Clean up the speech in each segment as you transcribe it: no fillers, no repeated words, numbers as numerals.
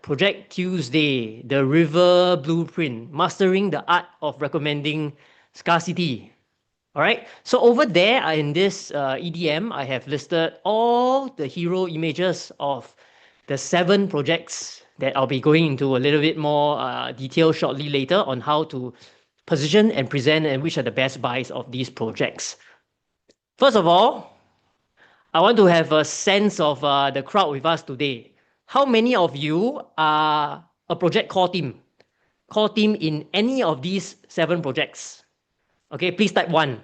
Project Tuesday, the River Blueprint, Mastering the Art of Recommending Scarcity. All right, so over there in this EDM, I have listed all the hero images of the 7 projects that I'll be going into a little bit more detail shortly later on how to position and present and which are the best buys of these projects. First of all, I want to have a sense of the crowd with us today. How many of you are a project core team? Core team in any of these 7 projects? Okay, please type 1.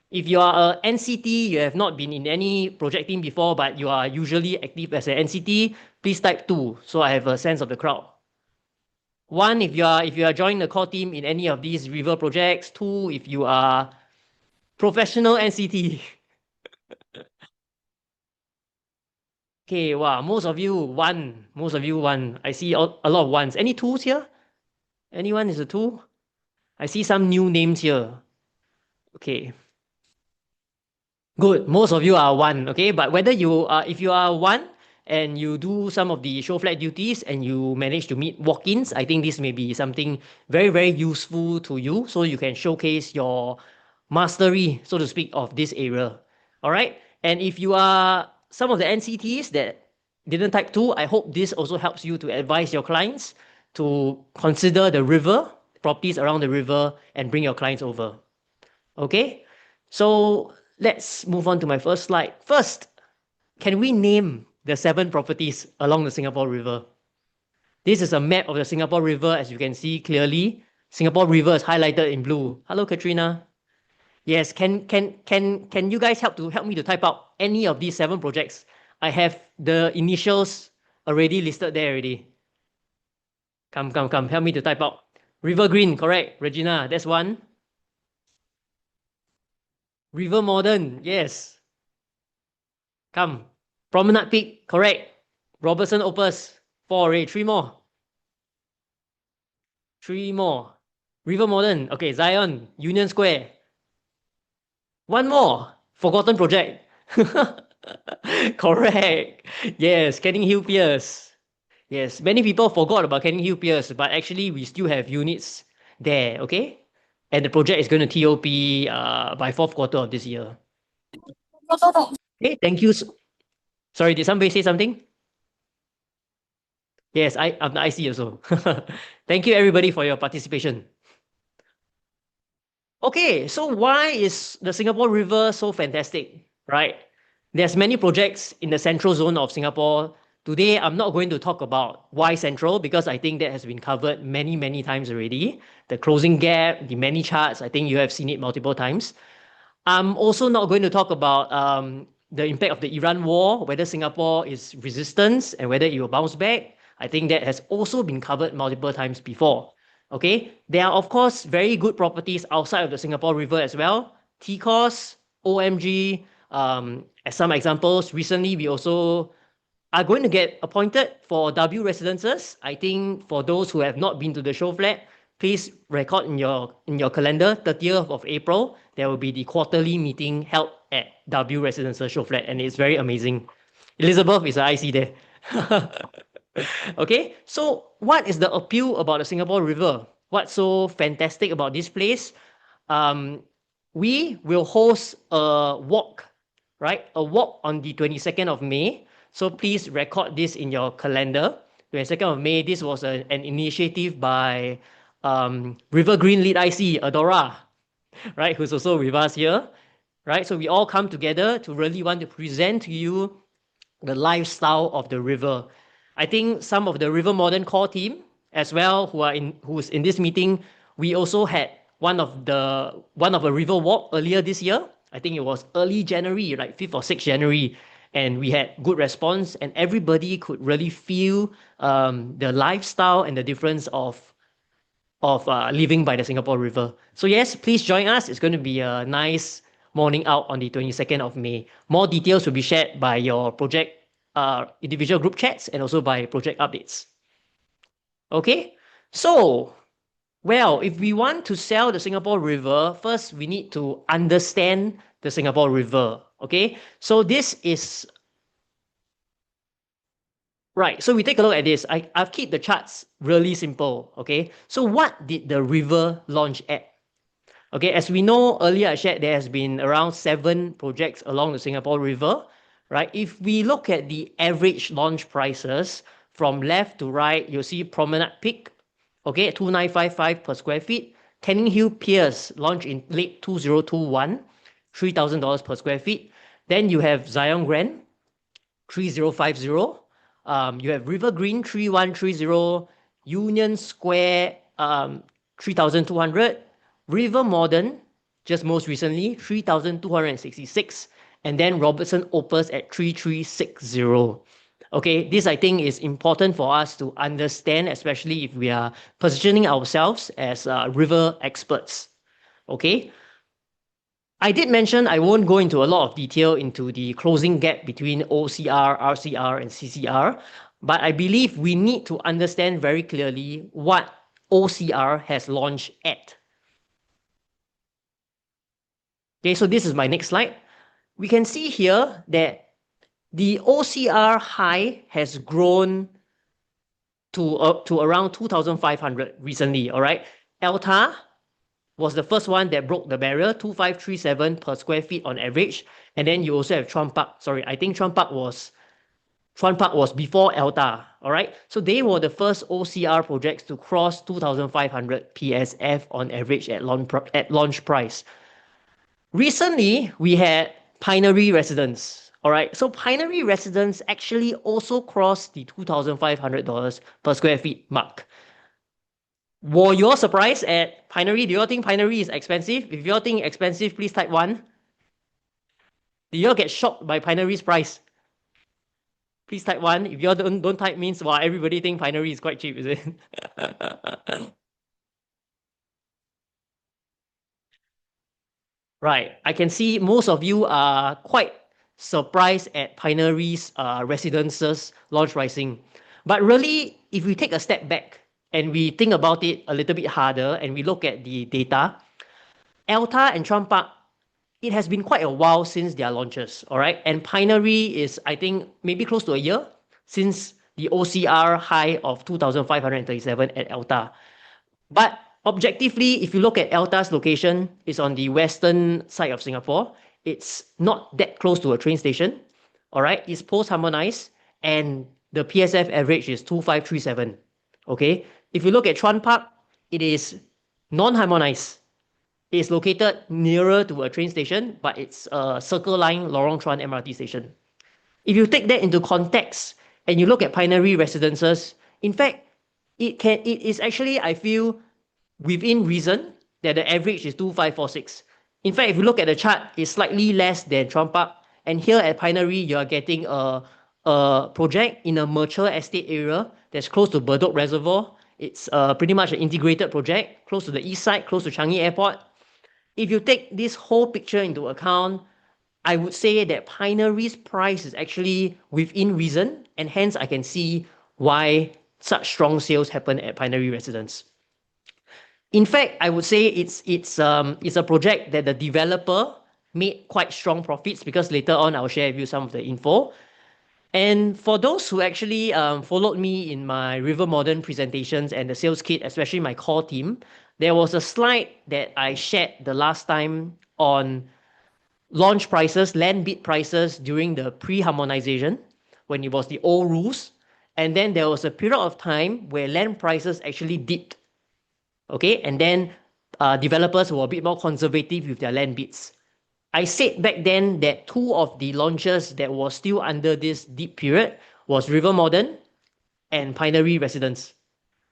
If you are a NCT, you have not been in any project team before, but you are usually active as an NCT, please type 2, so I have a sense of the crowd. 1, if you are joining the core team in any of these river projects. 2, if you are professional NCT. Okay, wow, most of you 1. Most of you 1. I see a lot of 1s. Any 2s here? Anyone is a 2? I see some new names here. Okay. Good. Most of you are 1, okay? But whether you are, if you are 1 and you do some of the show flat duties and you manage to meet walk-ins, I think this may be something very, very useful to you so you can showcase your mastery, so to speak, of this area. All right? And if you are some of the NCTs that didn't type 2, I hope this also helps you to advise your clients to consider the river, properties around the river, and bring your clients over. Okay? So let's move on to my first slide. First, can we name the 7 properties along the Singapore River? This is a map of the Singapore River, as you can see clearly. Singapore River is highlighted in blue. Hello, Katrina. Yes, can you guys help me to type out any of these 7 projects? I have the initials already listed there already. Come, help me to type out. River Green, correct. Regina, that's 1. River Modern, yes. Come. Promenade Peak, correct. Robertson Opus, 4 already. 3 more. 3 more. River Modern, okay. Zion, Union Square. 1 more. Forgotten Project. Correct. Yes, Canninghill Piers. Yes, many people forgot about Canninghill Piers, but actually we still have units there, okay? And the project is going to TOP by 4th quarter of this year. Okay, thank you. Sorry, did somebody say something? Yes, I'm the IC also. Thank you everybody for your participation. Okay, so why is the Singapore River so fantastic, right? There's many projects in the central zone of Singapore. Today, I'm not going to talk about why central because I think that has been covered many, many times already. The closing gap, the many charts, I think you have seen it multiple times. I'm also not going to talk about the impact of the Iran war, whether Singapore is resistance and whether it will bounce back. I think that has also been covered multiple times before. Okay, there are of course very good properties outside of the Singapore River as well. TCOS, OMG, as some examples. Recently, we also are going to get appointed for W residences. I think for those who have not been to the show flat, please record in your calendar, 30th of April, there will be the quarterly meeting held at W Residences Show Flat, and it's very amazing. Elizabeth is an IC there. Okay, so what is the appeal about the Singapore River? What's so fantastic about this place? We will host a walk, right? A walk on the 22nd of May. So please record this in your calendar. 22nd of May, this was an initiative by River Green Lead IC, Adora, right, who's also with us here, right? So we all come together to really want to present to you the lifestyle of the river. I think some of the River Modern core team as well who's in this meeting, we also had one of a river walk earlier this year. I think it was early January, like 5th or 6th January, and we had good response and everybody could really feel the lifestyle and the difference of living by the Singapore River. So yes, please join us. It's going to be a nice morning out on the 22nd of May. More details will be shared by your project individual group chats and also by project updates. Okay, so, well, if we want to sell the Singapore River, first we need to understand the Singapore River. Okay, so this is Right, so we take a look at this. I've kept the charts really simple, okay? So what did the river launch at? Okay, as we know earlier I shared, there has been around 7 projects along the Singapore River, right? If we look at the average launch prices from left to right, you'll see Promenade Peak, okay, 2,955 per square feet. Canninghill Piers launched in late 2021, $3,000 per square feet. Then you have Zion Grand, 3050. You have River Green 3130, Union Square 3200, River Modern just most recently 3266, and then Robertson Opus at 3360. Okay, this I think is important for us to understand, especially if we are positioning ourselves as river experts. Okay, I did mention I won't go into a lot of detail into the closing gap between OCR, RCR, and CCR, but I believe we need to understand very clearly what OCR has launched at. Okay, so this is my next slide. We can see here that the OCR high has grown to around 2,500 recently, all right? Alta was the first one that broke the barrier, 2,537 per square feet on average. And then you also have Chuan Park. Sorry, I think Chuan Park was before Alta, all right? So they were the first OCR projects to cross 2,500 PSF on average at launch price. Recently, we had Pinery Residence, all right? So Pinery Residence actually also crossed the $2,500 per square feet mark. Were you all surprised at Pinery? Do you all think Pinery is expensive? If you all think expensive, please type 1. Do you all get shocked by Pinery's price? Please type 1. If you all don't type, means wow, everybody think Pinery is quite cheap, is it? Right. I can see most of you are quite surprised at Pinery's residences launch pricing. But really, if we take a step back and we think about it a little bit harder and we look at the data, Alta and Chuan Park, it has been quite a while since their launches, all right? And Pinery is, I think, maybe close to a year since the OCR high of 2,537 at Alta. But objectively, if you look at Alta's location, it's on the western side of Singapore. It's not that close to a train station, all right? It's post-harmonized, and the PSF average is 2,537, okay? If you look at Chuan Park, it is non-harmonized. It's located nearer to a train station, but it's a Circle Line Lorong Chuan MRT station. If you take that into context and you look at Pinery Residences, in fact, it is actually, I feel, within reason that the average is 2,546. In fact, if you look at the chart, it's slightly less than Chuan Park. And here at Pinery, you are getting a project in a mature estate area that's close to Bedok Reservoir. It's pretty much an integrated project, close to the east side, close to Changi Airport. If you take this whole picture into account, I would say that Pinery's price is actually within reason, and hence I can see why such strong sales happen at Pinery Residence. In fact, I would say it's a project that the developer made quite strong profits, because later on I'll share with you some of the info. And for those who actually followed me in my River Modern presentations and the sales kit, especially my core team, there was a slide that I shared the last time on launch prices, land bid prices during the pre-harmonization, when it was the old rules. And then there was a period of time where land prices actually dipped. Okay, and then developers were a bit more conservative with their land bids. I said back then that 2 of the launches that was still under this deep period was River Modern and Pinery Residence.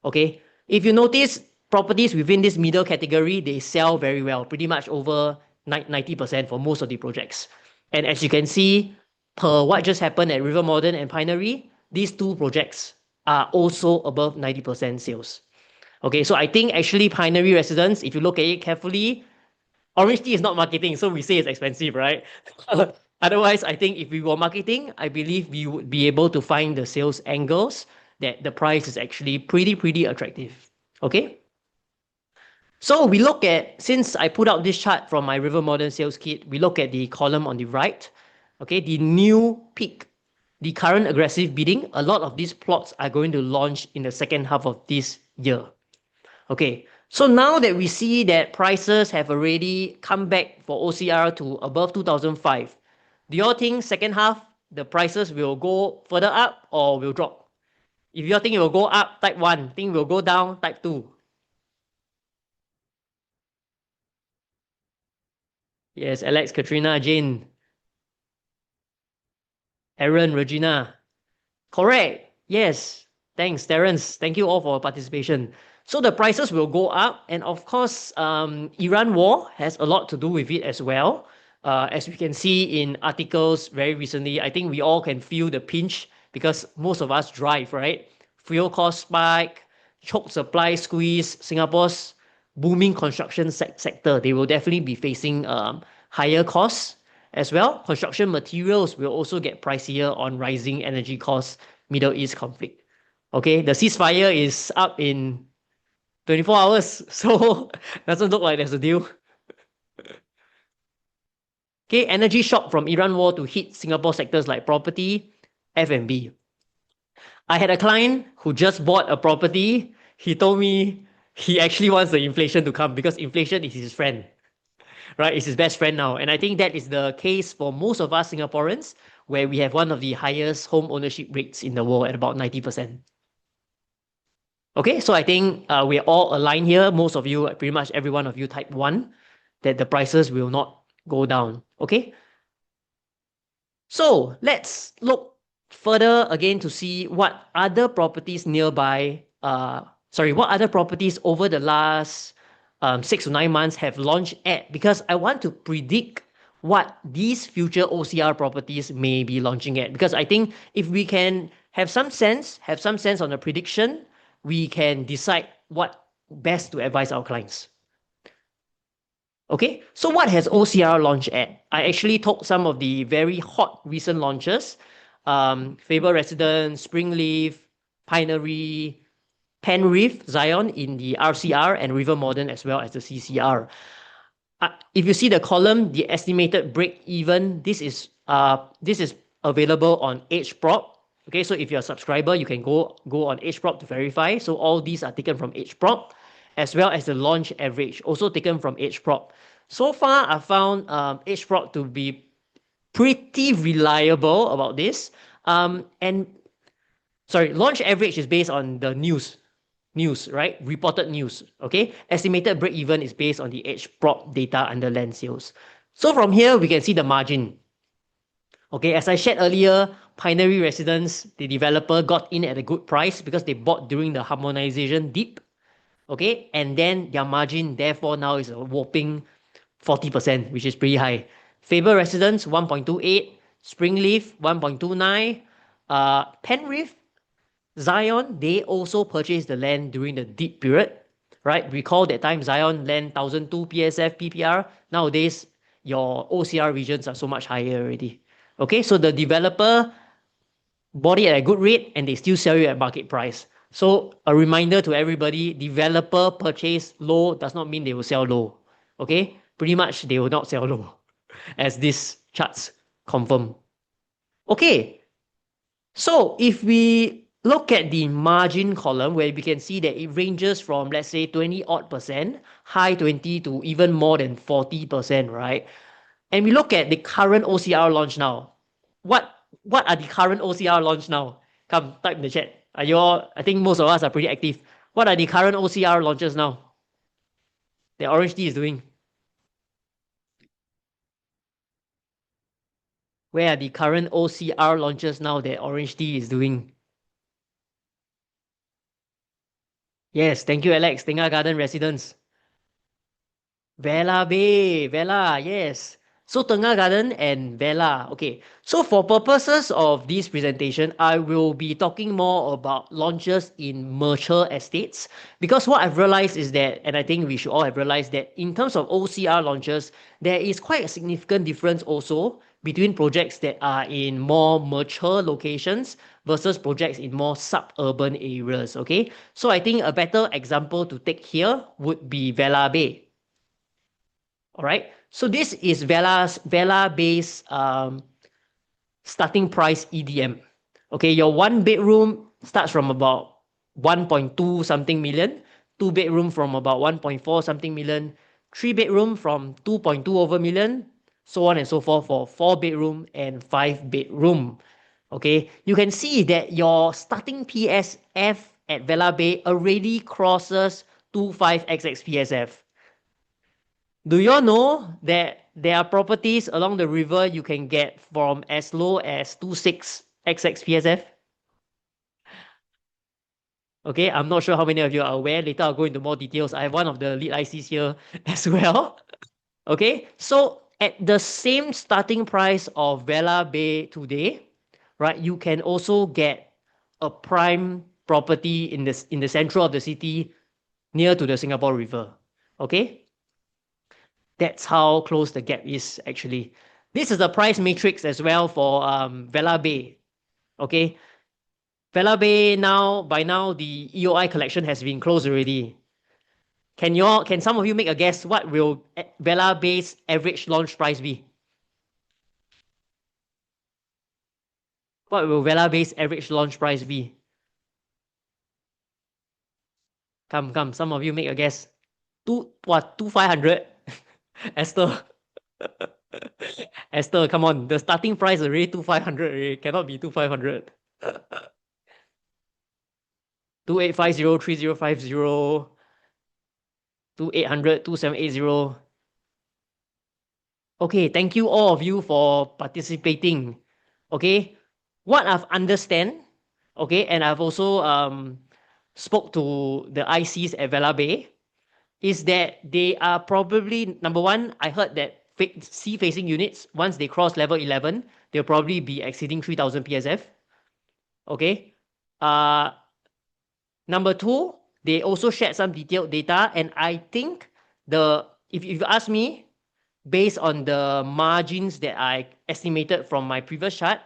Okay, if you notice, properties within this middle category, they sell very well, pretty much over 90% for most of the projects. And as you can see, per what just happened at River Modern and Pinery, these 2 projects are also above 90% sales. Okay, so I think actually Pinery Residence, if you look at it carefully, OrangeTee is not marketing, so we say it's expensive, right? Otherwise, I think if we were marketing, I believe we would be able to find the sales angles that the price is actually pretty attractive. Okay? So we look at, since I put out this chart from my River Modern sales kit, we look at the column on the right. Okay, the new peak the current aggressive bidding, a lot of these plots are going to launch in the second half of this year. Okay, so now that we see that prices have already come back for OCR to above 2005, do you all think second half the prices will go further up or will drop? If you all think it will go up, type 1. Think it will go down, type 2. Yes, Alex, Katrina, Jane, Aaron, Regina. Correct. Yes. Thanks, Terence. Thank you all for participation. So the prices will go up, and of course, Iran war has a lot to do with it as well. As we can see in articles very recently, I think we all can feel the pinch because most of us drive, right? Fuel cost spike, choke supply squeeze, Singapore's booming construction sector, they will definitely be facing higher costs as well. Construction materials will also get pricier on rising energy costs, Middle East conflict. Okay, the ceasefire is up in 24 hours, so doesn't look like there's a deal. Okay, energy shock from Iran war to hit Singapore sectors like property, F&B. I had a client who just bought a property. He told me he actually wants the inflation to come because inflation is his friend, right? It's his best friend now. And I think that is the case for most of us Singaporeans, where we have one of the highest home ownership rates in the world at about 90%. Okay, so I think we're all aligned here. Most of you, pretty much every one of you type 1, that the prices will not go down. Okay, so let's look further again to see what other properties nearby, what other properties over the last 6 to 9 months have launched at, because I want to predict what these future OCR properties may be launching at. Because I think if we can have some sense on the prediction, we can decide what best to advise our clients. Okay, so what has OCR launched at? I actually took some of the very hot recent launches. Faber Residence, Springleaf, Pinery, Penrith, Zion in the RCR, and River Modern as well as the CCR. If you see the column, the estimated break even, this is available on HProp. Okay, so if you're a subscriber, you can go on HProp to verify. So all these are taken from HProp, as well as the launch average, also taken from HProp. So far, I found HProp to be pretty reliable about this. Launch average is based on the news, right? Reported news, okay? Estimated break-even is based on the HProp data under land sales. So from here, we can see the margin. Okay, as I shared earlier, Pinery Residence, the developer got in at a good price because they bought during the harmonization dip. Okay, and then their margin, therefore, now is a whopping 40%, which is pretty high. Faber Residence, 1.28. Springleaf, 1.29. Penrith, Zion, they also purchased the land during the dip period, right? Recall that time Zion land 1,002 PSF PPR. Nowadays, your OCR regions are so much higher already. Okay, so the developer bought it at a good rate and they still sell you at market price. So a reminder to everybody, developer purchase low does not mean they will sell low. Okay, pretty much they will not sell low, as these charts confirm. Okay, so if we look at the margin column, where we can see that it ranges from, let's say, 20-odd%, high 20 to even more than 40%, right? And we look at the current OCR launch now. What are the current OCR launch now? Come, type in the chat. I think most of us are pretty active. What are the current OCR launches now that OrangeTee is doing? Where are the current OCR launches now that OrangeTee is doing? Yes, thank you, Alex. Tengah Garden Residence. Vela Bay, Vela, yes. So Tengah Garden and Vela. Okay, so for purposes of this presentation, I will be talking more about launches in mature estates, because what I've realized is that, and I think we should all have realized that in terms of OCR launches, there is quite a significant difference also between projects that are in more mature locations versus projects in more suburban areas. Okay, so I think a better example to take here would be Vela Bay. All right, so this is Vela Bay's starting price EDM. Okay, your 1 bedroom starts from about 1.2 something million, 2 bedroom from about 1.4 something million, 3 bedroom from 2.2 over million, so on and so forth for 4 bedroom and 5 bedroom. Okay, you can see that your starting PSF at Vela Bay already crosses 25xx PSF. Do you all know that there are properties along the river you can get from as low as 26xx PSF? Okay, I'm not sure how many of you are aware. Later, I'll go into more details. I have one of the lead ICs here as well. Okay, so at the same starting price of Vela Bay today, right, you can also get a prime property in the central of the city near to the Singapore River. Okay, that's how close the gap is actually. This is the price matrix as well for Vela Bay. Okay, Vela Bay now, by now the EOI collection has been closed already. Can some of you make a guess what will Vela Bay's average launch price be? What will Vela Bay's average launch price be? Come, some of you make a guess. Two 500? Esther. Esther, come on. The starting price already 2500 already. Cannot be 2500. 2850, 3050, 2800, 2780. Okay, thank you all of you for participating. Okay, what I've understand, okay, and I've also spoke to the ICs at Vela Bay, is that they are probably, number one, I heard that sea facing units, once they cross level 11, they'll probably be exceeding 3000 PSF. Okay. Number two, they also shared some detailed data, and I think if you ask me, based on the margins that I estimated from my previous chart,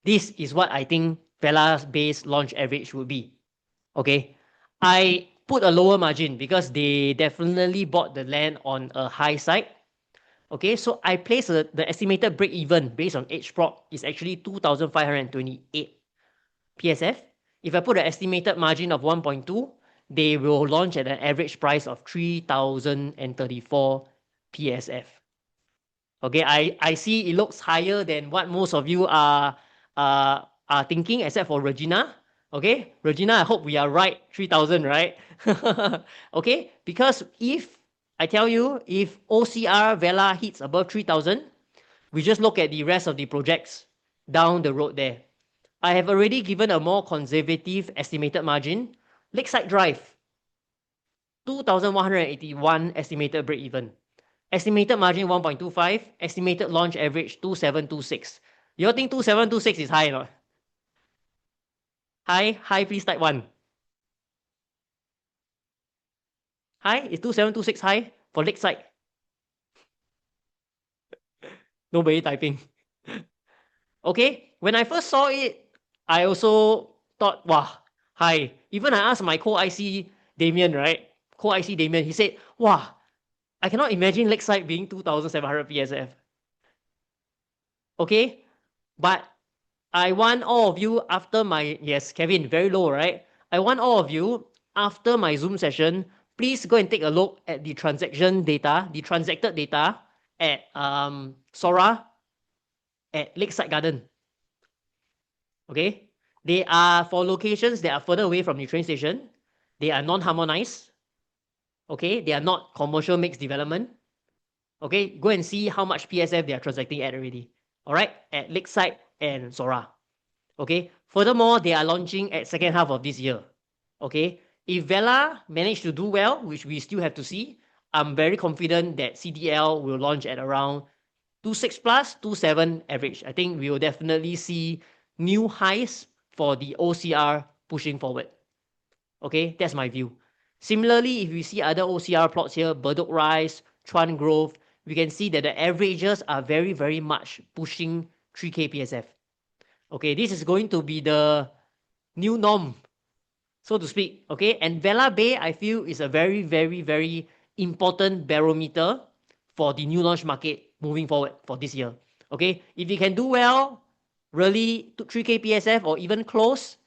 this is what I think Vela's base launch average would be. Okay, I put a lower margin because they definitely bought the land on a high side. Okay, so I place the estimated break even based on age prop is actually 2528 PSF. If I put an estimated margin of 1.2, they will launch at an average price of 3034 PSF. Okay, I see it looks higher than what most of you are thinking, except for Regina. Okay, Regina, I hope we are right, 3000, right? Okay, because if I tell you, if OCR Vela hits above 3000, we just look at the rest of the projects down the road there. I have already given a more conservative estimated margin. Lakeside Drive, 2181 estimated break even. Estimated margin 1.25, estimated launch average 2726. You all think 2726 is high or not? High, please type 1. High? Is 2726 high for Lakeside? Nobody typing. Okay, when I first saw it, I also thought, wow, high. Even I asked my co-IC Damien, right? Co-IC Damien, he said, wow, I cannot imagine Lakeside being 2700 PSF. Okay, but I want all of you after my, yes, Kevin, very low, right? I want all of you after my Zoom session, please go and take a look at the transaction data, the transacted data at Sora, at Lakeside Garden. Okay, they are for locations that are further away from the train station. They are non-harmonized. Okay, they are not commercial mixed development. Okay, go and see how much PSF they are transacting at already. All right, at Lakeside and Sora. Okay, furthermore, they are launching at second half of this year. Okay, if Vela manage to do well, which we still have to see, I'm very confident that CDL will launch at around 26 plus, 27 average. I think we will definitely see new highs for the OCR pushing forward. Okay, that's my view. Similarly, if we see other OCR plots here, Bedok Rise, Chuan Grove, we can see that the averages are very, very much pushing 3K PSF. Okay, this is going to be the new norm, so to speak. Okay, and Vela Bay, I feel, is a very, very, very important barometer for the new launch market moving forward for this year. Okay, if you can do well, really to 3K PSF or even close,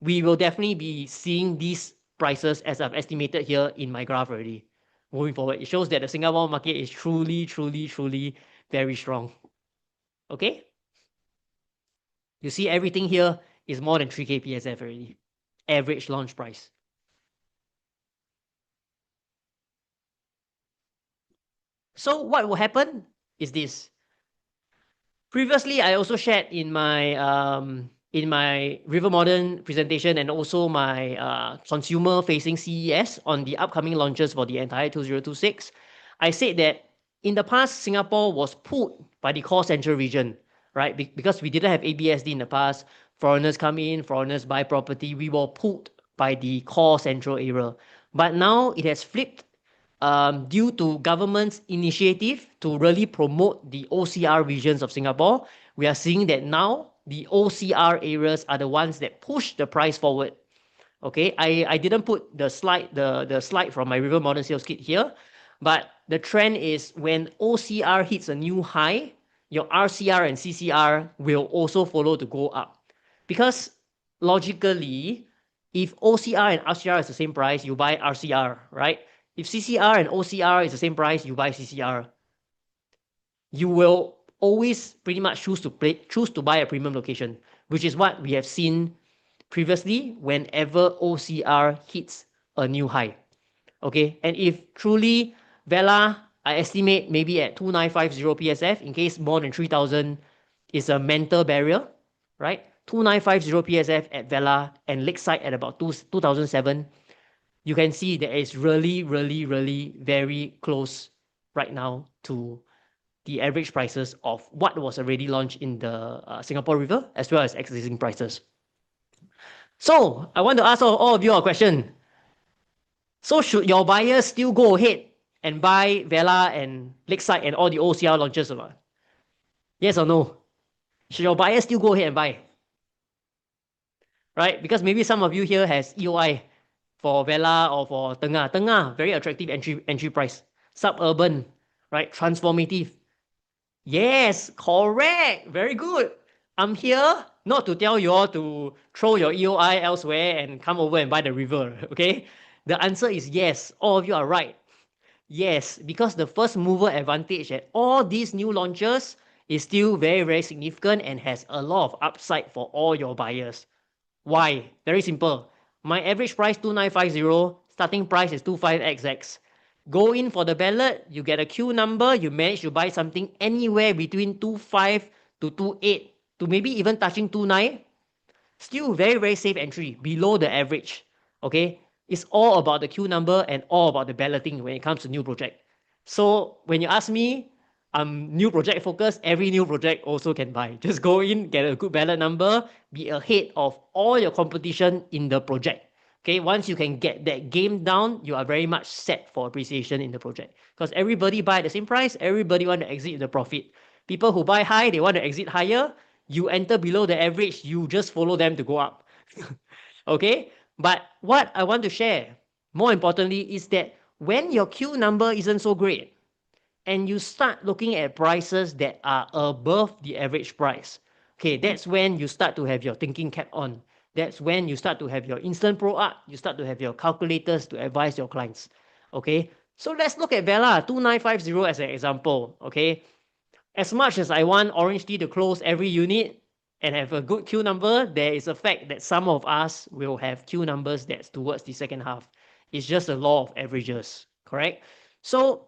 we will definitely be seeing these prices as I've estimated here in my graph already. Moving forward, it shows that the Singapore market is truly very strong. Okay? You see everything here is more than 3K PSF already. Average launch price. So what will happen is this. Previously, I also shared in my River Modern presentation and also my consumer-facing CES on the upcoming launches for the entire 2026. I said that in the past, Singapore was pulled by the core central region, right? Because we didn't have ABSD in the past, foreigners come in, foreigners buy property. We were pulled by the core central area. But now it has flipped due to government's initiative to really promote the OCR regions of Singapore. We are seeing that now the OCR areas are the ones that push the price forward. Okay, I didn't put the slide from my River Modern Sales Kit here, but the trend is when OCR hits a new high, your RCR and CCR will also follow to go up. Because logically, if OCR and RCR is the same price, you buy RCR, right? If CCR and OCR is the same price, you buy CCR. You will always pretty much choose to buy a premium location, which is what we have seen previously whenever OCR hits a new high. Okay, and if truly Vela, I estimate maybe at 2950 PSF, in case more than 3000 is a mental barrier, right? 2950 PSF at Vela and Lakeside at about 2007. You can see that it's really very close right now to the average prices of what was already launched in the Singapore River as well as existing prices. So I want to ask all of you a question. So should your buyers still go ahead and buy Vela and Lakeside and all the OCR launches or not? Yes or no? Should your buyers still go ahead and buy? Right? Because maybe some of you here has EOI for Vela or for Tengah. Tengah, very attractive entry price. Suburban, right? Transformative. Yes, correct. Very good. I'm here not to tell you all to throw your EOI elsewhere and come over and buy the river, okay? The answer is yes. All of you are right. Yes, because the first mover advantage at all these new launches is still very significant and has a lot of upside for all your buyers. Why? Very simple. My average price 2950, starting price is 25XX. Go in for the ballot, you get a queue number, you manage to buy something anywhere between 25 to 28 to maybe even touching 29. Still very safe entry, below the average. Okay? It's all about the queue number and all about the balloting when it comes to new project. So when you ask me, I'm new project focused, every new project also can buy. Just go in, get a good ballot number, be ahead of all your competition in the project. Okay, once you can get that game down, you are very much set for appreciation in the project. Because everybody buy at the same price, everybody want to exit the profit. People who buy high, they want to exit higher. You enter below the average, you just follow them to go up. Okay, but what I want to share, more importantly, is that when your queue number isn't so great, and you start looking at prices that are above the average price, okay, that's when you start to have your thinking cap on. That's when you start to have your instant pro up. You start to have your calculators to advise your clients. Okay, so let's look at Vela 2950 as an example. Okay, as much as I want OrangeTee to close every unit and have a good queue number, there is a fact that some of us will have queue numbers that's towards the second half. It's just a law of averages, correct? So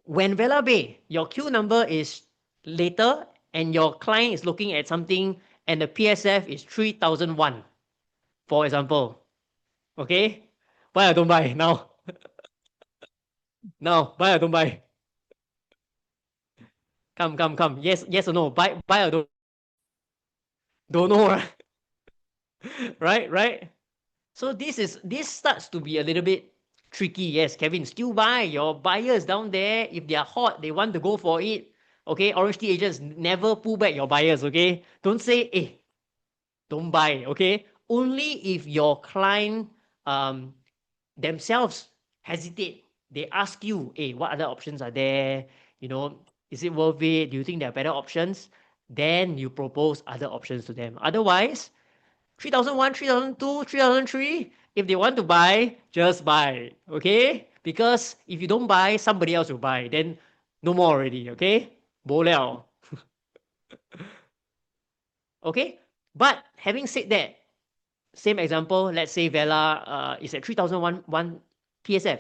when Vela Bay, your queue number is later and your client is looking at something and the PSF is 3001, for example, okay? Buy or don't buy now? Now, buy or don't buy? Come. Yes or no? Buy or don't know, right? right? So this starts to be a little bit tricky. Yes, Kevin, still buy. Your buyers down there, if they are hot, they want to go for it. Okay, OrangeTee agents never pull back your buyers. Okay, don't say, don't buy. Okay, only if your client themselves hesitate. They ask you, what other options are there? You know, is it worth it? Do you think there are better options? then you propose other options to them. Otherwise, 3001, 3002, 3003, if they want to buy, just buy, okay? Because if you don't buy, somebody else will buy, then no more already, okay? Bo liao. Okay? But having said that, same example, let's say Vela is at 3001 PSF.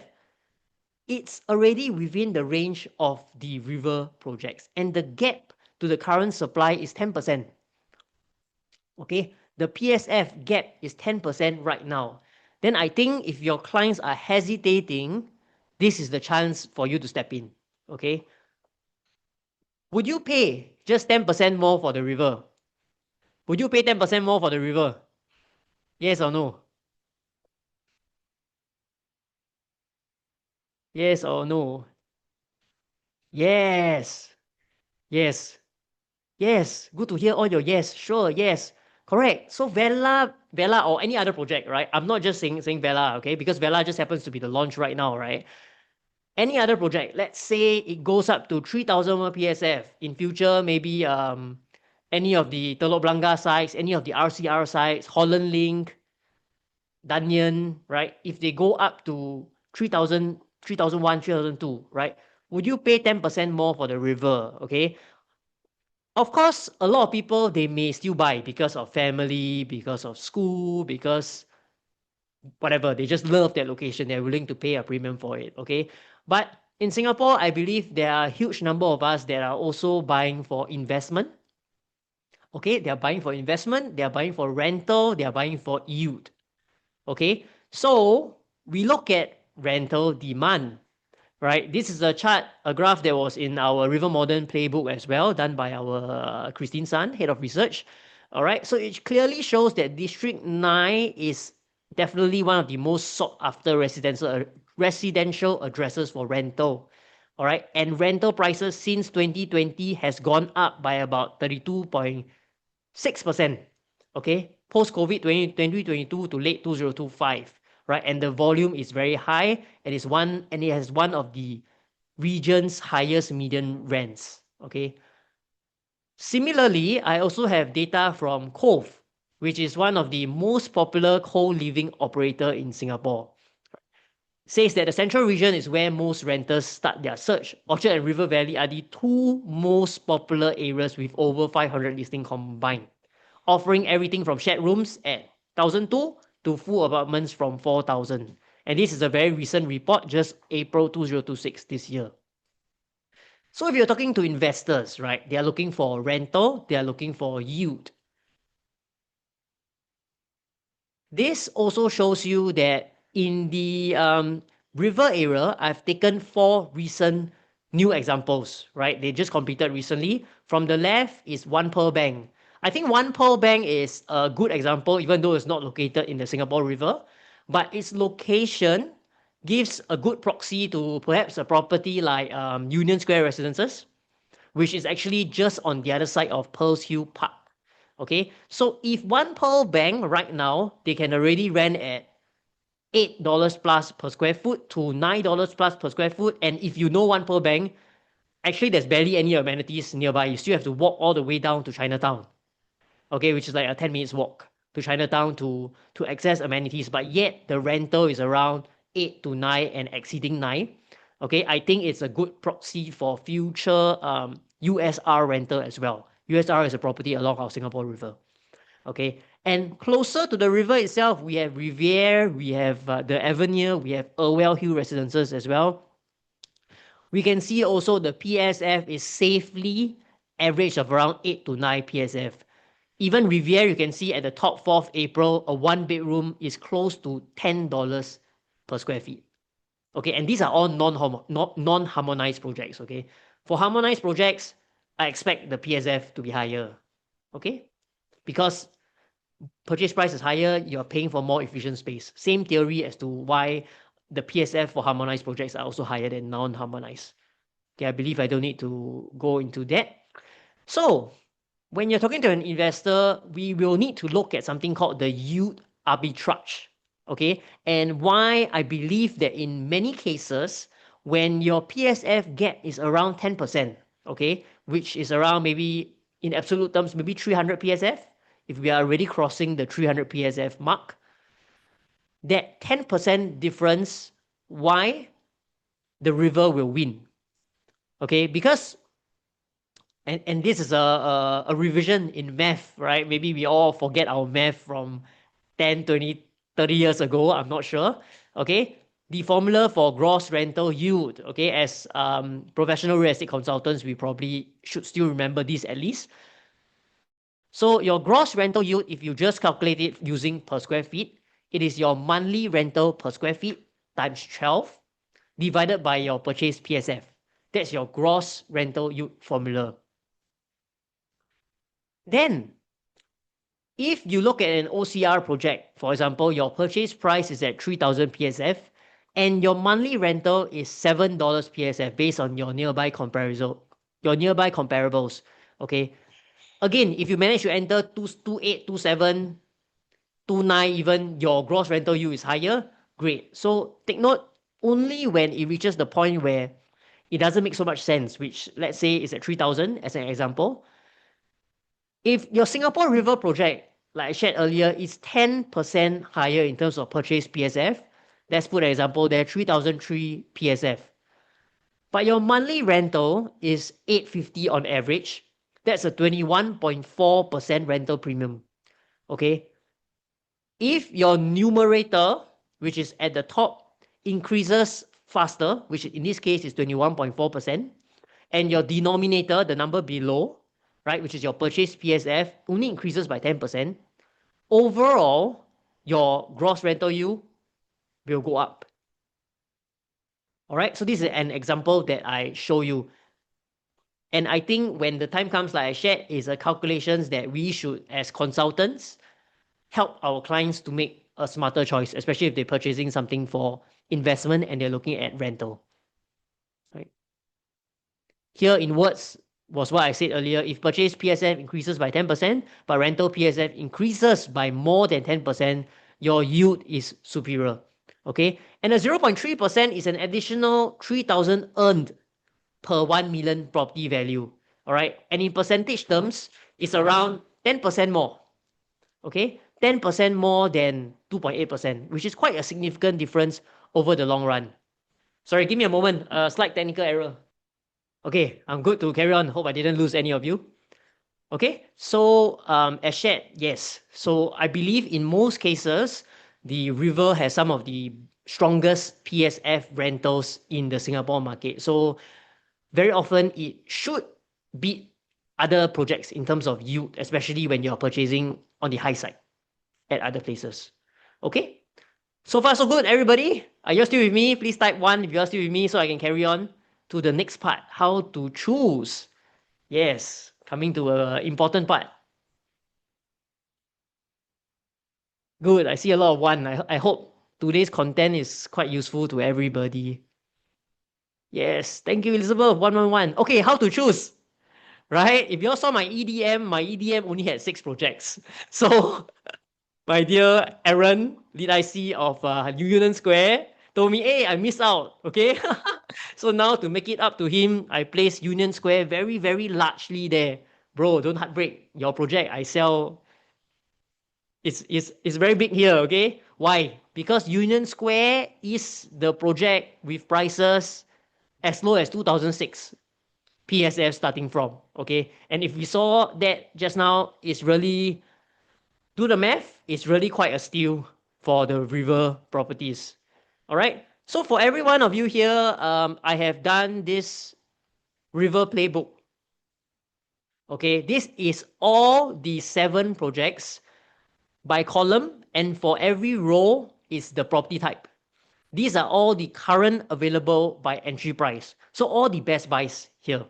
It's already within the range of the river projects, and the gap to the current supply is 10%. Okay, the PSF gap is 10% right now. Then I think if your clients are hesitating, this is the chance for you to step in. Okay, would you pay just 10% more for the river? Would you pay 10% more for the river? Yes or no? Yes or no? Yes. Yes. Yes. Good to hear all your yes. Sure. Yes. Correct. So Vela or any other project, right? I'm not just saying Vela, okay? Because Vela just happens to be the launch right now, right? Any other project, let's say it goes up to 3,000 PSF. In future, maybe any of the Telok Blangah sites, any of the RCR sites, Holland Link, Danyan, right? If they go up to 3,000, 3,001, 3,002, right? Would you pay 10% more for the river? Okay. Of course, a lot of people, they may still buy because of family, because of school, because whatever, they just love that location. They're willing to pay a premium for it. Okay. But in Singapore, I believe there are a huge number of us that are also buying for investment. Okay. They are buying for investment. They are buying for rental. They are buying for yield. Okay. So we look at rental demand, right? This is a chart, a graph that was in our River Modern Playbook as well, done by our Christine Sun, head of research. All right, so it clearly shows that District 9 is definitely one of the most sought after residential addresses for rental. All right, and rental prices since 2020 has gone up by about 32.6%. Okay, post-COVID 2022 to late 2025, right? And the volume is very high, and it has one of the region's highest median rents. Okay. Similarly, I also have data from Cove, which is one of the most popular co-living operator in Singapore. Says that the central region is where most renters start their search. Orchard and River Valley are the two most popular areas with over 500 listings combined, offering everything from shared rooms at 1,002 to full apartments from 4,000. And this is a very recent report, just April 2026 this year. So if you're talking to investors, right, they are looking for rental, they are looking for yield. This also shows you that in the river area, I've taken 4 recent new examples, right? They just completed recently. From the left is One Pearl Bank. I think One Pearl Bank is a good example, even though it's not located in the Singapore River, but its location gives a good proxy to perhaps a property like Union Square Residences, which is actually just on the other side of Pearls Hill Park. Okay, so if One Pearl Bank right now, they can already rent at $8 plus per square foot to $9 plus per square foot. And if you know One Pearl Bank, actually there's barely any amenities nearby. You still have to walk all the way down to Chinatown. Okay, which is like a 10 minutes walk to Chinatown to access amenities. But yet the rental is around 8 to 9 and exceeding 9. Okay, I think it's a good proxy for future USR rental as well. USR is a property along our Singapore River. Okay, and closer to the river itself, we have Riviere, we have the Avenue, we have Irwell Hill Residences as well. We can see also the PSF is safely average of around 8 to 9 PSF. Even Riviere, you can see at the top 4th April, a 1-bedroom is close to $10 per square feet. Okay, and these are all non-harmonized projects. Okay, for harmonized projects, I expect the PSF to be higher. Okay, because purchase price is higher, you're paying for more efficient space. Same theory as to why the PSF for harmonized projects are also higher than non-harmonized. Okay, I believe I don't need to go into that. So when you're talking to an investor, we will need to look at something called the yield arbitrage. Okay, and why I believe that in many cases, when your PSF gap is around 10%, okay, which is around maybe in absolute terms, maybe 300 PSF. If we are already crossing the 300 PSF mark, that 10% difference, why the river will win. Okay, because and this is a revision in math, right? Maybe we all forget our math from 10, 20, 30 years ago. I'm not sure. Okay, the formula for gross rental yield. Okay, as professional real estate consultants, we probably should still remember this at least. So your gross rental yield, if you just calculate it using per square feet, it is your monthly rental per square feet times 12 divided by your purchase PSF. That's your gross rental yield formula. Then, if you look at an OCR project, for example, your purchase price is at 3,000 PSF and your monthly rental is $7 PSF based on your nearby comparables. Okay. Again, if you manage to enter 28, 27, 29, even your gross rental yield is higher, great. So take note, only when it reaches the point where it doesn't make so much sense, which let's say is at 3,000 as an example. If your Singapore River project, like I shared earlier, is 10% higher in terms of purchase PSF, let's put an example there, 3,003 PSF. But your monthly rental is 850 on average. That's a 21.4% rental premium. Okay. If your numerator, which is at the top, increases faster, which in this case is 21.4%, and your denominator, the number below, right, which is your purchase PSF, only increases by 10%, overall, your gross rental yield will go up. All right, so this is an example that I show you. And I think when the time comes, like I shared, is a calculations that we should, as consultants, help our clients to make a smarter choice, especially if they're purchasing something for investment and they're looking at rental. Right? Here in words was what I said earlier. If purchase PSF increases by 10%, but rental PSF increases by more than 10%, your yield is superior. Okay, and a 0.3% is an additional 3,000 earned per 1 million property value. All right, and in percentage terms, it's around 10% more. Okay, 10% more than 2.8%, which is quite a significant difference over the long run. Sorry, give me a moment. Slight technical error. Okay, I'm good to carry on. Hope I didn't lose any of you. Okay, so as shared, yes. So I believe in most cases, the river has some of the strongest PSF rentals in the Singapore market. So very often it should beat other projects in terms of yield, especially when you're purchasing on the high side at other places. Okay, so far so good, everybody. Are you still with me? Please type 1 if you're still with me so I can carry on to the next part, how to choose. Yes, coming to an important part. Good, I see a lot of 1. I hope today's content is quite useful to everybody. Yes, thank you, Elizabeth. 111. Okay, how to choose, right? If you all saw my EDM only had 6 projects. So, my dear Aaron, lead IC of Union Square, told me, hey, I missed out, okay? So now to make it up to him, I placed Union Square very, very largely there. Bro, don't heartbreak. Your project, I sell, it's very big here, okay? Why? Because Union Square is the project with prices as low as 2006 PSF starting from, okay? And if we saw that just now, it's really, do the math, it's really quite a steal for the river properties. All right. So for every one of you here, I have done this river playbook. Okay, this is all the 7 projects by column, and for every row is the property type. These are all the current available by entry price. So all the best buys here.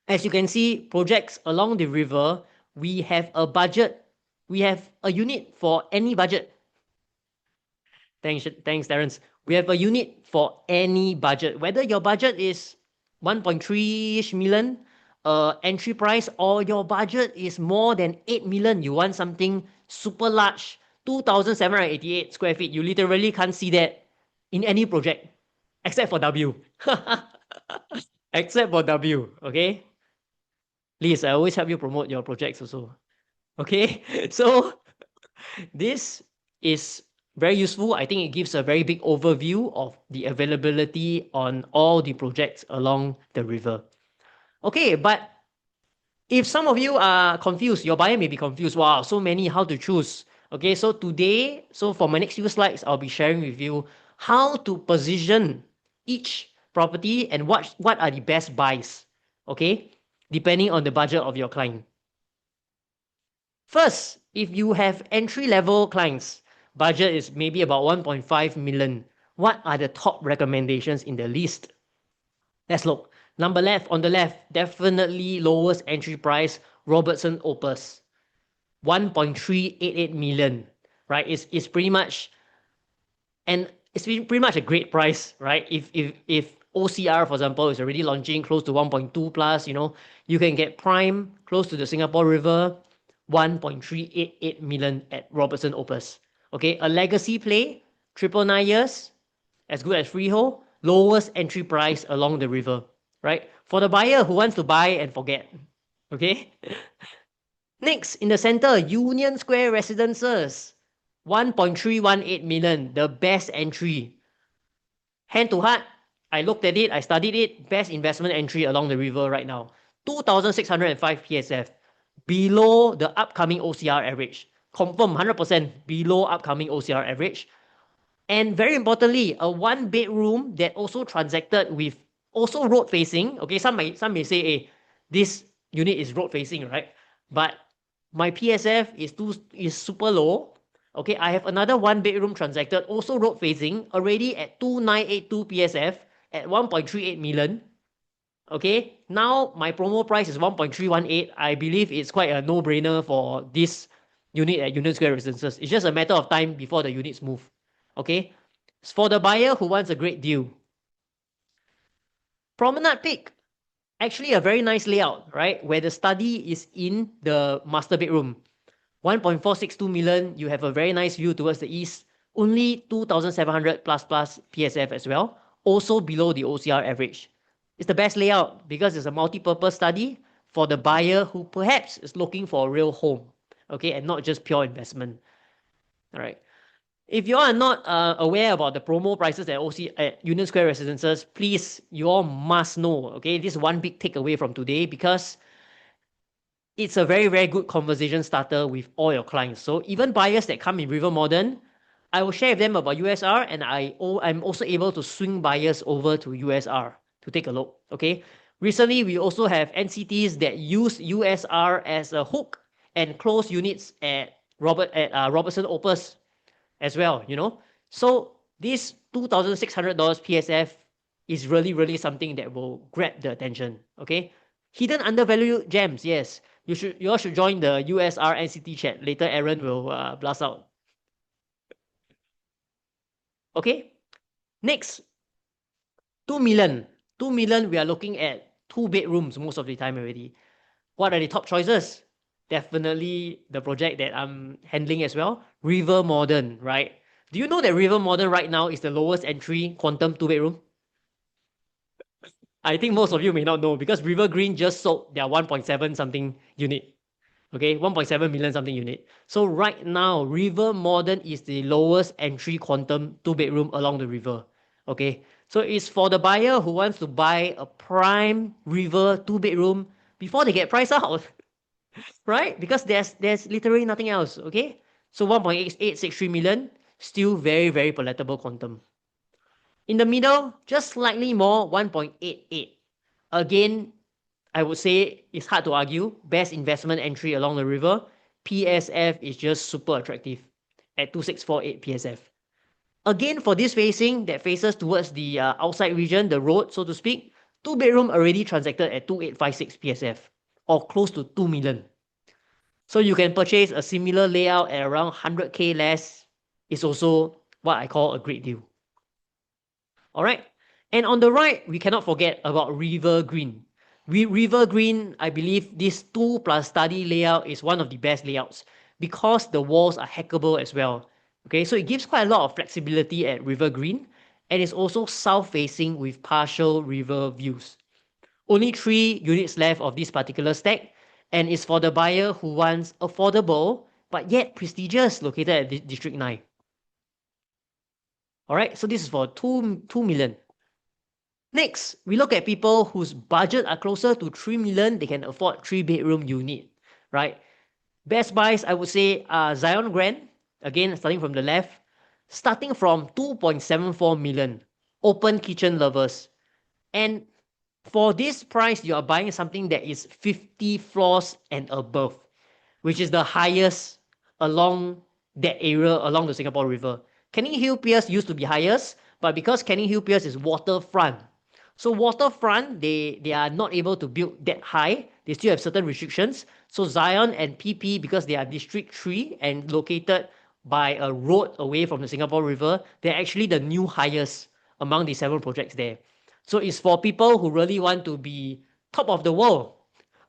As you can see, projects along the river, we have a budget. We have a unit for any budget. Thanks, Terence. We have a unit for any budget. Whether your budget is 1.3-ish million entry price, or your budget is more than 8 million, you want something super large, 2,788 square feet. You literally can't see that in any project, except for W. Except for W, okay? Liz, I always help you promote your projects also. Okay, so this is very useful. I think it gives a very big overview of the availability on all the projects along the river. Okay, but if some of you are confused, your buyer may be confused. Wow, so many, how to choose? Okay, so today, so for my next few slides, I'll be sharing with you how to position each property and what are the best buys, okay, depending on the budget of your client. First, if you have entry-level clients, budget is maybe about 1.5 million, what are the top recommendations in the list? Let's look. Number left, on the left, definitely lowest entry price, Robertson Opus. 1.388 million, right? It's pretty much, and it's pretty much a great price, right? If OCR, for example, is already launching close to 1.2 plus, you can get prime close to the Singapore River, 1.388 million at Robertson Opus. Okay, a legacy play, 999 years, as good as freehold, lowest entry price along the river, right? For the buyer who wants to buy and forget. Okay. Next, in the center, Union Square Residences, 1.318 million, the best entry. Hand to heart, I looked at it, I studied it, best investment entry along the river right now. 2,605 PSF, below the upcoming OCR average. Confirm 100% below upcoming OCR average. And very importantly, a one bedroom that also transacted with also road facing. Okay, some may say, hey, this unit is road facing, right? But my PSF is super low. Okay, I have another one bedroom transacted, also road facing, already at 2982 PSF at 1.38 million. Okay, now my promo price is 1.318. I believe it's quite a no-brainer for this unit at Union Square Residences. It's just a matter of time before the units move. Okay, for the buyer who wants a great deal. Promenade Peak, actually a very nice layout, right? Where the study is in the master bedroom. 1.462 million, you have a very nice view towards the east. Only 2,700 plus PSF as well. Also below the OCR average. It's the best layout because it's a multi-purpose study for the buyer who perhaps is looking for a real home, okay, and not just pure investment. All right. If you are not aware about the promo prices at Union Square Residences, please, you all must know, okay? This is one big takeaway from today because it's a very, very good conversation starter with all your clients. So even buyers that come in River Modern, I will share with them about USR, and I'm also able to swing buyers over to USR to take a look, okay? Recently, we also have NCTs that use USR as a hook and close units at Robertson Opus as well, So this $2,600 PSF is really, really something that will grab the attention, okay? Hidden undervalued gems, yes. You all should join the USR NCT chat. Later, Aaron will blast out. Okay. Next, 2 million. 2 million, we are looking at 2 bedrooms most of the time already. What are the top choices? Definitely the project that I'm handling as well. River Modern, right? Do you know that River Modern right now is the lowest entry quantum 2 bedroom? I think most of you may not know because River Green just sold their 1.7 something unit. Okay, 1.7 million something unit. So right now, River Modern is the lowest entry quantum 2 bedroom along the river. Okay, so it's for the buyer who wants to buy a prime river 2 bedroom before they get priced out, right? Because there's literally nothing else. Okay, so 1.863 million, still very, very palatable quantum. In the middle, just slightly more, 1.88. Again, I would say it's hard to argue. Best investment entry along the river. PSF is just super attractive at 2648 PSF. Again, for this facing that faces towards the outside region, the road, so to speak, 2 bedroom already transacted at 2856 PSF or close to 2 million. So you can purchase a similar layout at around 100k less. It's also what I call a great deal. All right. And on the right, we cannot forget about River Green. River Green, I believe this 2 plus study layout is one of the best layouts because the walls are hackable as well. Okay, so it gives quite a lot of flexibility at River Green and it's also south facing with partial river views. Only 3 units left of this particular stack, and it's for the buyer who wants affordable but yet prestigious, located at District 9. All right, so this is for 2 million. Next, we look at people whose budget are closer to 3 million, they can afford 3-bedroom unit, right? Best buys, I would say, are Zion Grand, again, starting from the left, starting from 2.74 million, open kitchen lovers. And for this price, you are buying something that is 50 floors and above, which is the highest along that area along the Singapore River. Canninghill Piers used to be highest, but because Canninghill Piers is waterfront, so waterfront, they are not able to build that high. They still have certain restrictions. So Zion and PP, because they are District 3 and located by a road away from the Singapore River, they're actually the new highest among the 7 projects there. So it's for people who really want to be top of the world,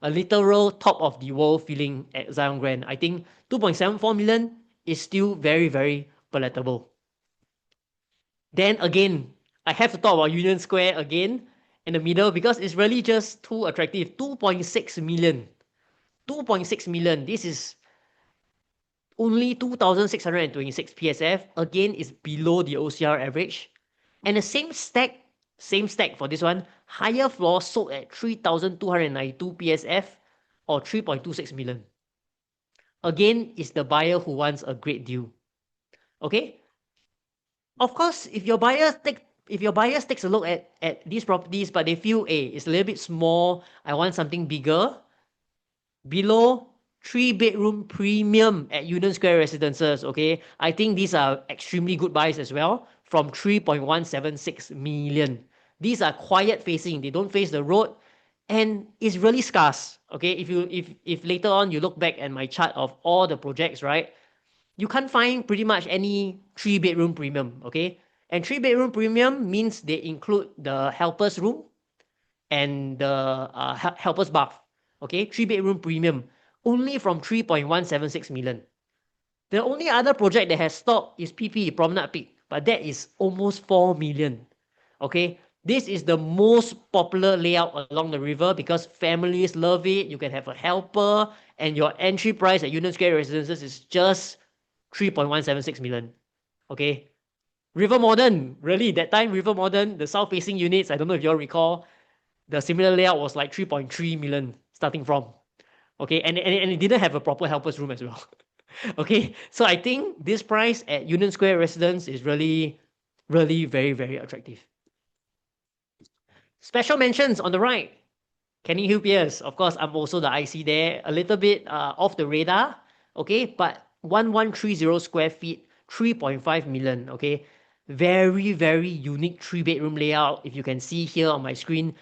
a literal top of the world feeling at Zion Grand. I think 2.74 million is still very, very palatable. Then again, I have to talk about Union Square again in the middle because it's really just too attractive. 2.6 million. 2.6 million. This is only 2,626 PSF. Again, is below the OCR average. And the same stack for this one, higher floor sold at 3,292 PSF or 3.26 million. Again, is the buyer who wants a great deal. Okay? Of course, if your buyers takes a look at these properties, but they feel, hey, it's a little bit small, I want something bigger, below 3-bedroom premium at Union Square Residences, okay, I think these are extremely good buys as well, from 3.176 million. These are quiet facing, they don't face the road, and it's really scarce. Okay, if later on you look back at my chart of all the projects, right, you can't find pretty much any 3-bedroom premium, okay? And 3-bedroom premium means they include the helper's room and the helper's bath, okay? 3-bedroom premium, only from 3.176 million. The only other project that has stock is PP, Promenade Peak, but that is almost 4 million, okay? This is the most popular layout along the river because families love it. You can have a helper, and your entry price at Union Square Residences is just 3.176 million. Okay. River Modern, really, that time River Modern, the south facing units, I don't know if you all recall, the similar layout was like 3.3 million starting from. Okay, and it didn't have a proper helper's room as well. Okay, so I think this price at Union Square Residence is really, really very, very attractive. Special mentions on the right. Canninghill Piers, of course, I'm also the IC there, a little bit off the radar, okay, but 1130 square feet, 3.5 million, okay, very, very unique 3-bedroom layout. If you can see here on my screen,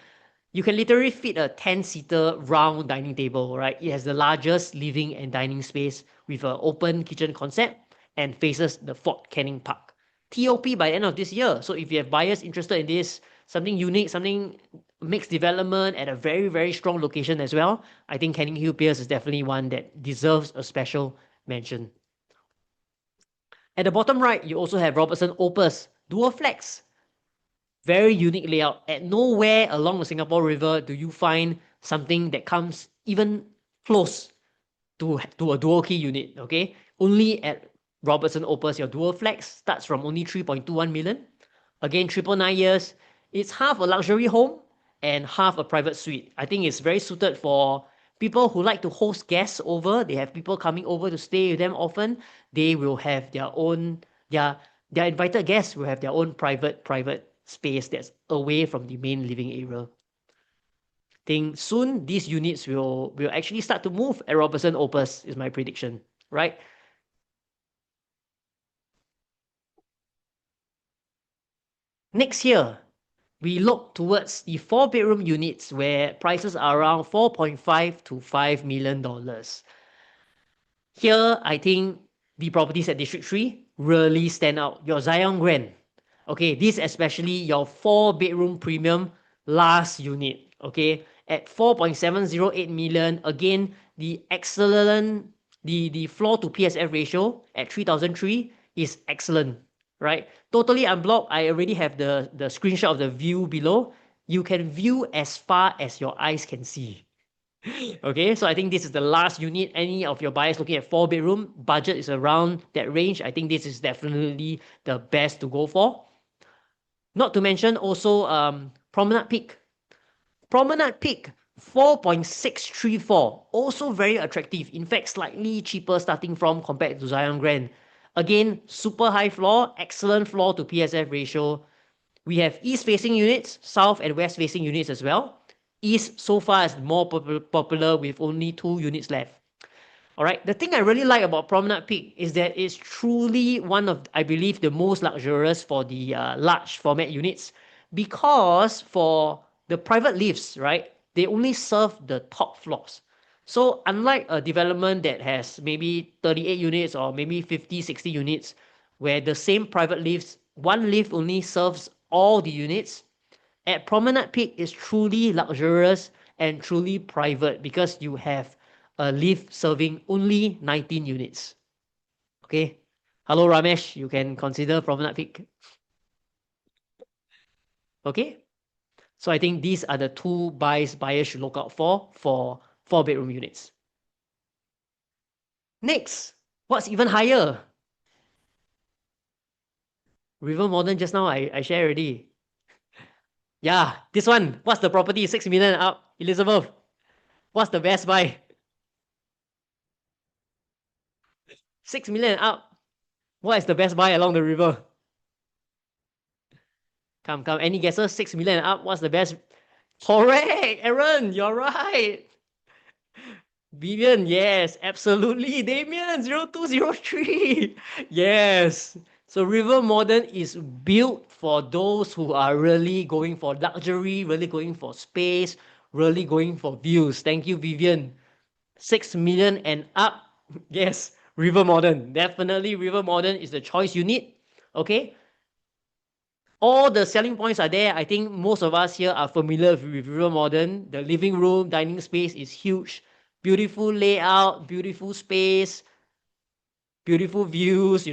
you can literally fit a 10-seater round dining table, right? It has the largest living and dining space with an open kitchen concept and faces the Fort Canning Park. TOP by the end of this year. So if you have buyers interested in this, something unique, something mixed development at a very, very strong location as well, I think Canninghill Piers is definitely one that deserves a special mention. At the bottom right, you also have Robertson Opus, dual flex. Very unique layout. At nowhere along the Singapore River do you find something that comes even close to a dual key unit, okay? Only at Robertson Opus, your dual flex starts from only 3.21 million. Again, 999 years. It's half a luxury home and half a private suite. I think it's very suited for people who like to host guests over. They have people coming over to stay with them often. They will have their own, their invited guests will have their own private space that's away from the main living area. I think soon these units will actually start to move at Robertson Opus, is my prediction, right? Next year, we look towards the 4-bedroom units where prices are around $4.5 to $5 million. Here, I think the properties at District 3 really stand out. Your Zion Grand. Okay, this especially your 4-bedroom premium last unit. Okay, at 4.708 million. Again, the excellent, the floor to PSF ratio at 3003 is excellent, right? Totally unblocked. I already have the screenshot of the view below. you can view as far as your eyes can see. Okay, so I think this is the last unit. Any of your buyers looking at 4-bedroom, budget is around that range. I think this is definitely the best to go for. Not to mention also Promenade Peak. Promenade Peak 4.634, also very attractive. In fact, slightly cheaper starting from compared to Zion Grand. Again, super high floor, excellent floor to PSF ratio. We have east facing units, south and west facing units as well. East so far is more popular with only 2 units left. All right. The thing I really like about Promenade Peak is that it's truly one of, I believe, the most luxurious for the large format units, because for the private lifts, right, they only serve the top floors. So unlike a development that has maybe 38 units or maybe 50, 60 units, where the same private lifts, one lift only serves all the units, at Promenade Peak is truly luxurious and truly private because you have a lift serving only 19 units. Okay. Hello, Ramesh. You can consider Promenade Peak. Okay. So I think these are the 2 buyers should look out for 4-bedroom units. Next, what's even higher? River Modern just now I shared already. Yeah, this one. What's the property? 6 million up. Elizabeth, what's the best buy? 6 million up. What is the best buy along the river? Come. Any guesses? 6 million up. What's the best? Correct, Aaron. You're right. Vivian, yes, absolutely. Damien, 0203. Yes. So River Modern is built for those who are really going for luxury, really going for space, really going for views. Thank you, Vivian. 6 million and up. Yes, River Modern. Definitely River Modern is the choice unit. Okay. All the selling points are there. I think most of us here are familiar with River Modern. The living room, dining space is huge. Beautiful layout, beautiful space, beautiful views,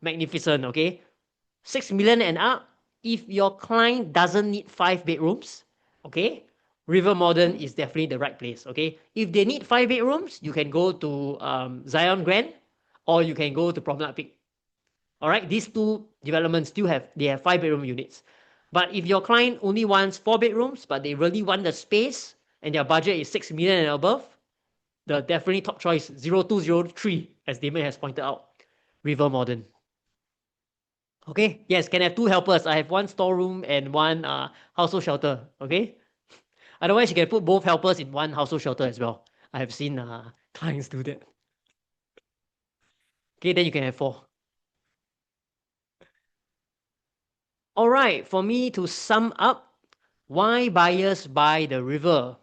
magnificent, okay? 6 million and up. If your client doesn't need 5 bedrooms, okay, River Modern is definitely the right place, okay? If they need 5 bedrooms, you can go to Zion Grand, or you can go to Promenade Peak. All right, these 2 developments they have 5-bedroom units. But if your client only wants 4 bedrooms, but they really want the space and their budget is 6 million and above, the definitely top choice 0203, as Damon has pointed out, River Modern. Okay, yes, can have 2 helpers. I have 1 storeroom and 1 household shelter. Okay, otherwise you can put both helpers in 1 household shelter as well. I have seen clients do that. Okay, then you can have 4. All right, for me to sum up, why buyers buy the river?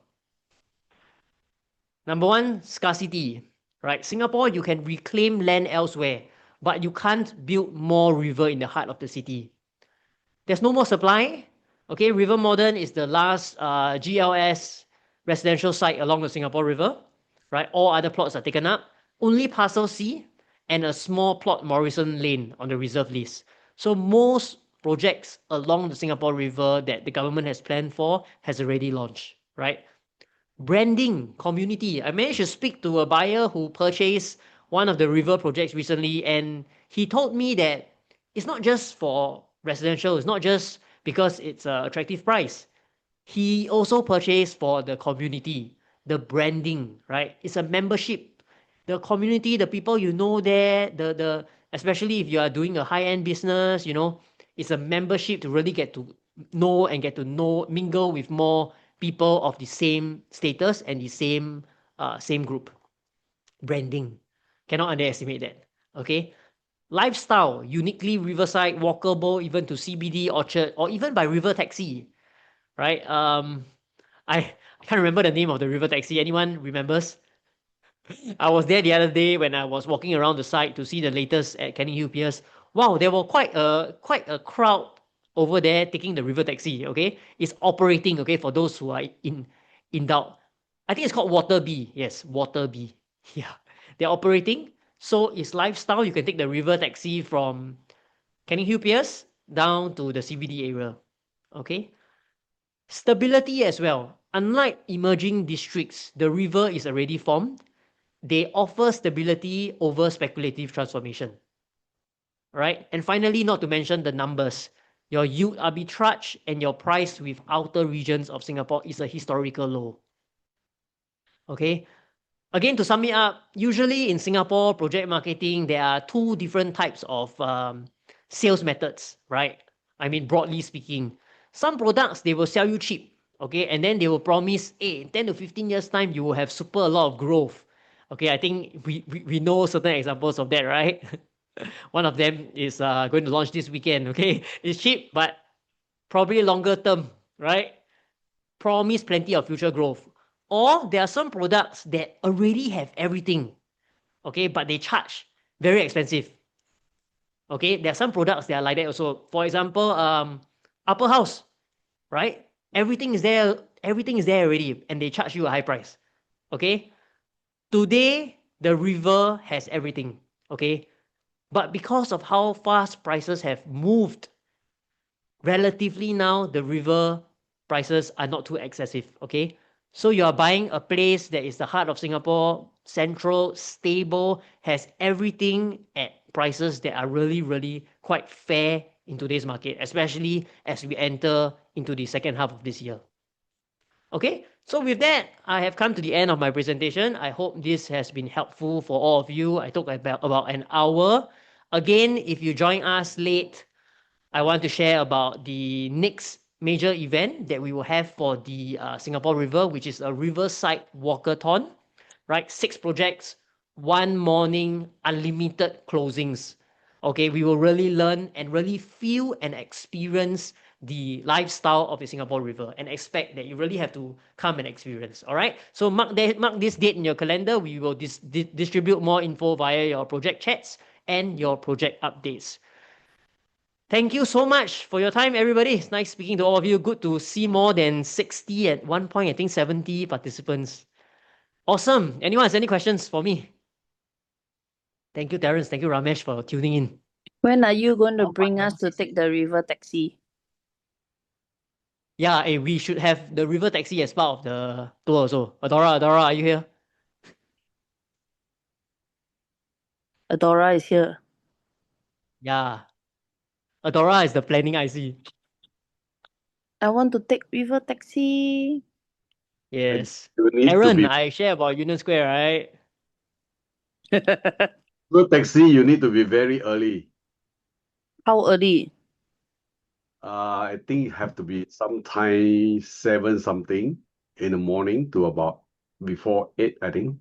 Number 1, scarcity. Right, Singapore, you can reclaim land elsewhere, but you can't build more river in the heart of the city. There's no more supply. Okay, River Modern is the last GLS residential site along the Singapore River. Right, all other plots are taken up. Only Parcel C and a small plot Morrison Lane on the reserve list. So most projects along the Singapore River that the government has planned for has already launched. Right. Branding, community. I managed to speak to a buyer who purchased one of the river projects recently, and he told me that it's not just for residential, it's not just because it's an attractive price. He also purchased for the community, the branding, right? It's a membership. The community, the people you know there, the especially if you are doing a high-end business, it's a membership to really get to know, mingle with more people of the same status and the same group. Branding, cannot underestimate that. Okay, lifestyle, uniquely riverside, walkable even to CBD, Orchard, or even by river taxi. Right? I can't remember the name of the river taxi. Anyone remembers? I was there the other day when I was walking around the site to see the latest at Canninghill Piers. Wow, there were quite a crowd over there taking the river taxi. Okay, it's operating. Okay, for those who are in doubt, I think it's called Water B. Yes, Water B. Yeah, they're operating. So it's lifestyle. You can take the river taxi from Canninghill Piers down to the CBD area. Okay. Stability as well. Unlike emerging districts, the river is already formed. They offer stability over speculative transformation. Right? And finally, not to mention the numbers. Your yield arbitrage and your price with outer regions of Singapore is a historical low. Okay. Again, to sum it up, usually in Singapore project marketing, there are two different types of sales methods, right? I mean, broadly speaking, some products they will sell you cheap, okay, and then they will promise, hey, in 10 to 15 years time, you will have super a lot of growth. Okay, I think we know certain examples of that, right? One of them is going to launch this weekend. Okay, it's cheap, but probably longer term, right? Promise plenty of future growth. Or there are some products that already have everything, okay, but they charge very expensive. Okay, there are some products that are like that also. For example, upper house, right? Everything is there already, and they charge you a high price. Okay, today the river has everything. Okay, but because of how fast prices have moved, relatively now the river prices are not too excessive. Okay, so you are buying a place that is the heart of Singapore, central, stable, has everything at prices that are really quite fair in today's market, especially as we enter into the second half of this year. Okay, so with that, I have come to the end of my presentation. I hope this has been helpful for all of you. I took about an hour. Again, if you join us late, I want to share about the next major event that we will have for the Singapore River, which is a riverside walkathon, right? 6 projects, 1 morning, unlimited closings. Okay, we will really learn and really feel and experience the lifestyle of the Singapore River and expect that you really have to come and experience. All right, so mark this date in your calendar. We will distribute more info via your project chats and your project updates. Thank you so much for your time, everybody. It's nice speaking to all of you. Good to see more than 60 at one point, I think 70 participants. Awesome. Anyone has any questions for me? Thank you, Terence. Thank you, Ramesh, for tuning in. When are you going to bring us to take the river taxi? Yeah, we should have the river taxi as part of the tour also. Adora, are you here? Adora is here. Yeah. Adora is the planning IC. I want to take river taxi. Yes. You need to Aaron, be I share about Union Square, right? good taxi. You need to be very early. How early? I think have to be sometime 7 something in the morning to about before 8. I think.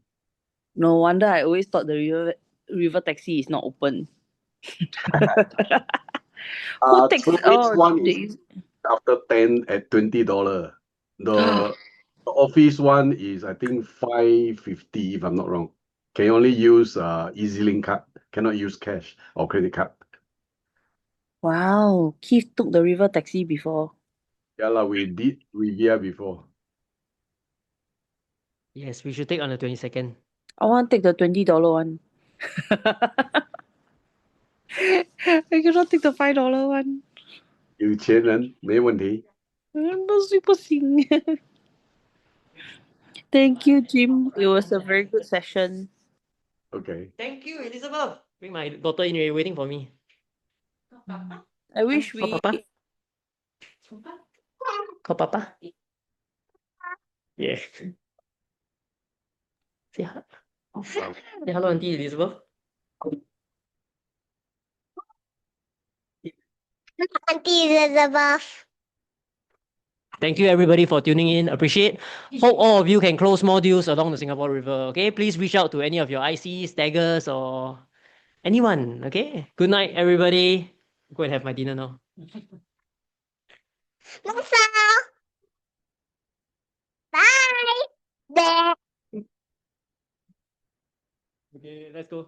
No wonder I always thought the river taxi is not open. Who takes? Tourist Oh, one is after 10 at $20. The office one is I think 5.50 if I'm not wrong. Can only use EasyLink card. Cannot use cash or credit card. wow. Keith took the river taxi before. Yeah lah, we did Riviera before. Yes, we should take on the 22nd. I want to take the $20 one. I cannot take the $5 one. 有钱人没问题。不行. Thank you, Jim. It was a very good session. Okay. Thank you, Elizabeth. Bring my daughter in, you're waiting for me. I wish Call we. Papa. Call Papa. Yeah. Say hi. Say hello, Auntie Elizabeth. Auntie Elizabeth. Thank you, everybody, for tuning in. Appreciate. Hope all of you can close more deals along the Singapore River. Okay, please reach out to any of your ICs, taggers, or anyone. Okay. Good night, everybody. Go and have my dinner now. Lisa. Bye. There. Okay, let's go.